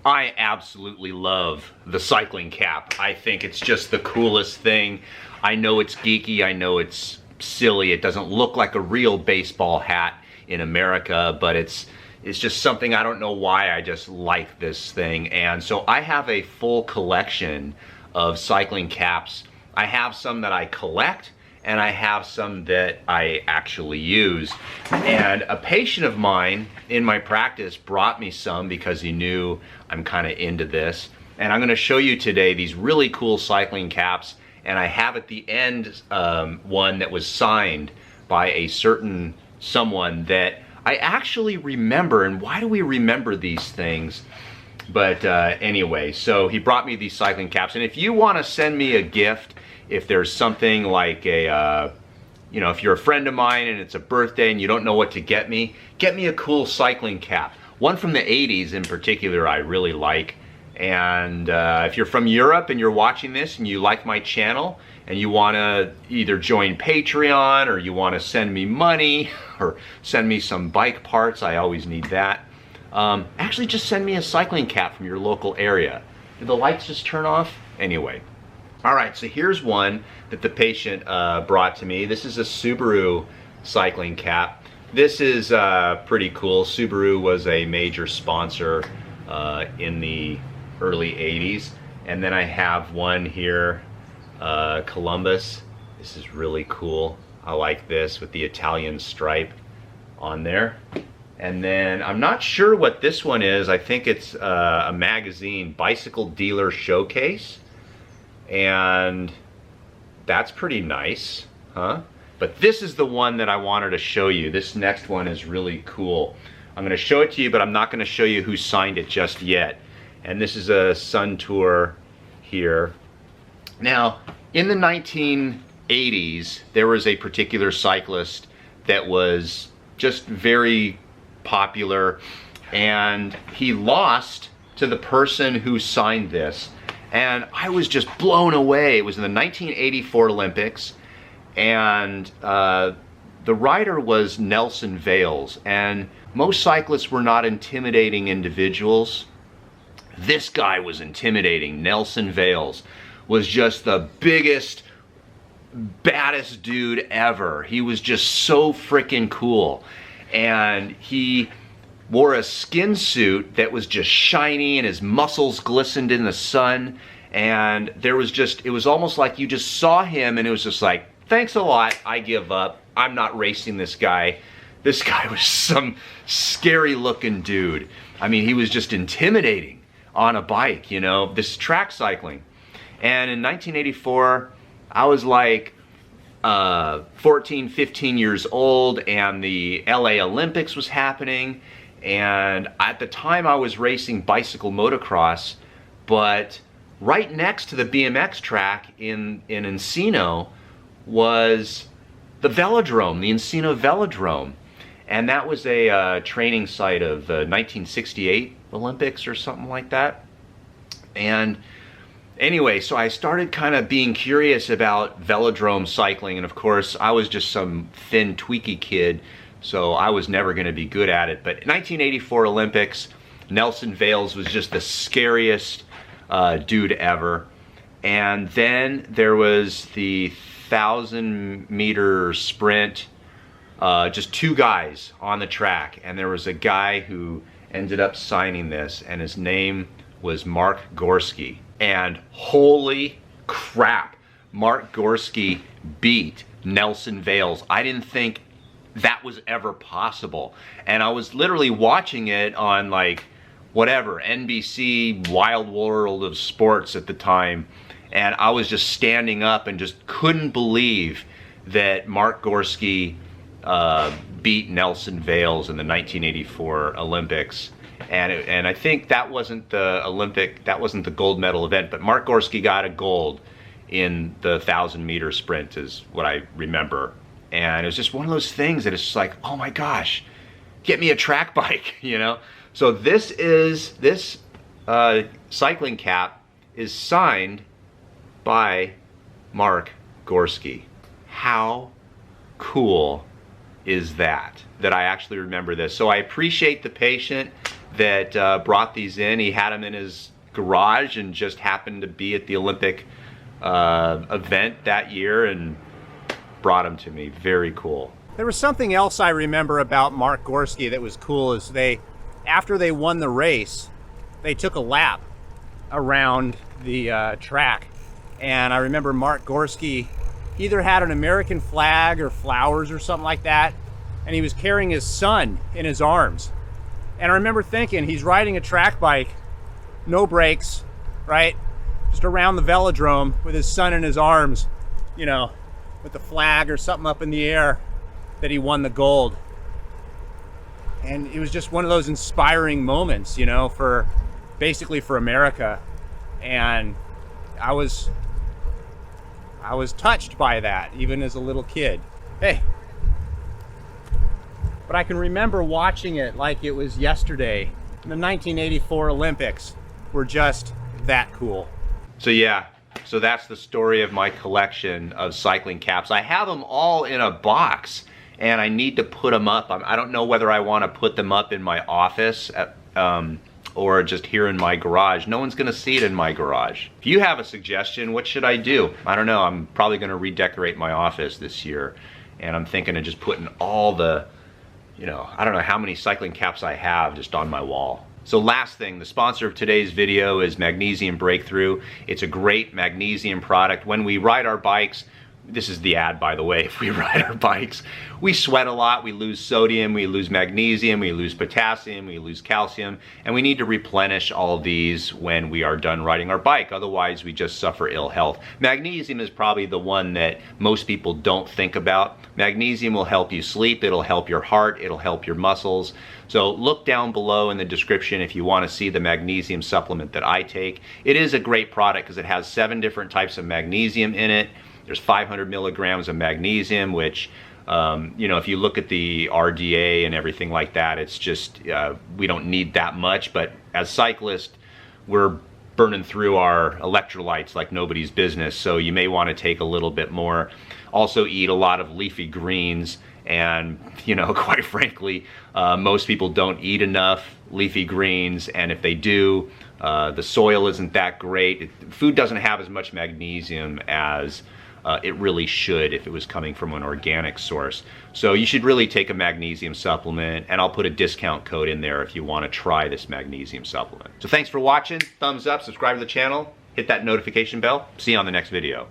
I absolutely love the cycling cap. I think it's just the coolest thing. I know it's geeky, I know it's silly, it doesn't look like a real baseball hat in America, but it's just something, I don't know why, I just like this thing. And so I have a full collection of cycling caps. I have some that I collect, and I have some that I actually use. And a patient of mine in my practice brought me some because he knew I'm kind of into this. And I'm gonna show you today these really cool cycling caps. And I have at the end one that was signed by a certain someone that I actually remember. And why do we remember these things? But anyway, so he brought me these cycling caps. And if you wanna send me a gift, if there's something like a, you know, if you're a friend of mine and it's a birthday and you don't know what to get me a cool cycling cap. One from the 80s in particular I really like. And if you're from Europe and you're watching this and you like my channel and you want to either join Patreon or you want to send me money or send me some bike parts, I always need that. Actually just send me a cycling cap from your local area. Did the lights just turn off? Anyway. All right, so here's one that the patient brought to me. This is a Subaru cycling cap. This is pretty cool. Subaru was a major sponsor in the early 80s. And then I have one here, Columbus. This is really cool. I like this with the Italian stripe on there. And then I'm not sure what this one is. I think it's a magazine, Bicycle Dealer Showcase. And that's pretty nice, huh? But this is the one that I wanted to show you. This next one is really cool. I'm gonna show it to you, but I'm not gonna show you who signed it just yet. And this is a Sun Tour here. Now, in the 1980s, there was a particular cyclist that was just very popular, and he lost to the person who signed this. And I was just blown away. It was in the 1984 Olympics, and the rider was Nelson Vales. And most cyclists were not intimidating individuals. This guy was intimidating. Nelson Vales was just the biggest, baddest dude ever. He was just so freaking cool. And he wore a skin suit that was just shiny and his muscles glistened in the sun. And there was just, it was almost like you just saw him and it was just like, thanks a lot, I give up. I'm not racing this guy. This guy was some scary looking dude. I mean, he was just intimidating on a bike, you know, this track cycling. And in 1984, I was like 14, 15 years old, and the LA Olympics was happening. And at the time I was racing bicycle motocross, but right next to the BMX track in Encino was the velodrome, the Encino Velodrome. And that was a training site of the 1968 Olympics or something like that. And anyway, so I started kind of being curious about velodrome cycling, and of course I was just some thin, tweaky kid, so I was never going to be good at it. But 1984 Olympics, Nelson Vales was just the scariest dude ever. And then there was the 1,000-meter sprint, just two guys on the track, and there was a guy who ended up signing this, and his name was Mark Gorski. And holy crap, Mark Gorski beat Nelson Vales. I didn't think that was ever possible. And I was literally watching it on like whatever, NBC Wild World of Sports at the time, and I was just standing up and just couldn't believe that Mark Gorski beat Nelson Vales in the 1984 Olympics. And I think that wasn't the gold medal event, but Mark Gorski got a gold in the 1,000-meter sprint is what I remember. And it was just one of those things that it's just like, oh my gosh, get me a track bike, you know? So this cycling cap is signed by Mark Gorski. How cool is that I actually remember this? So I appreciate the patient that brought these in. He had them in his garage and just happened to be at the Olympic event that year and brought them to me. Very cool. There was something else I remember about Mark Gorski that was cool, is after they won the race, they took a lap around the track. And I remember Mark Gorski either had an American flag or flowers or something like that, and he was carrying his son in his arms. And I remember thinking, he's riding a track bike, no brakes, right? Just around the velodrome with his son in his arms, you know, with the flag or something up in the air, that he won the gold. And it was just one of those inspiring moments, you know, basically for America. And I was touched by that, even as a little kid. Hey. But I can remember watching it like it was yesterday. The 1984 Olympics were just that cool. So yeah, so that's the story of my collection of cycling caps. I have them all in a box, and I need to put them up. I don't know whether I want to put them up in my office or just here in my garage. No one's gonna see it in my garage. If you have a suggestion, what should I do? I don't know, I'm probably gonna redecorate my office this year, and I'm thinking of just putting all the, you know, I don't know how many cycling caps I have just on my wall. So last thing, the sponsor of today's video is Magnesium Breakthrough. It's a great magnesium product. When we ride our bikes, this is the ad, by the way, if we ride our bikes, we sweat a lot, we lose sodium, we lose magnesium, we lose potassium, we lose calcium, and we need to replenish all these when we are done riding our bike. Otherwise, we just suffer ill health. Magnesium is probably the one that most people don't think about. Magnesium will help you sleep, it'll help your heart, it'll help your muscles. So look down below in the description if you want to see the magnesium supplement that I take. It is a great product because it has 7 different types of magnesium in it. There's 500 milligrams of magnesium, which, you know, if you look at the RDA and everything like that, it's just, we don't need that much. But as cyclists, we're burning through our electrolytes like nobody's business. So you may want to take a little bit more. Also eat a lot of leafy greens. And, you know, quite frankly, most people don't eat enough leafy greens. And if they do, the soil isn't that great. Food doesn't have as much magnesium as it really should if it was coming from an organic source. So you should really take a magnesium supplement, and I'll put a discount code in there if you want to try this magnesium supplement. So thanks for watching. Thumbs up, subscribe to the channel, hit that notification bell. See you on the next video.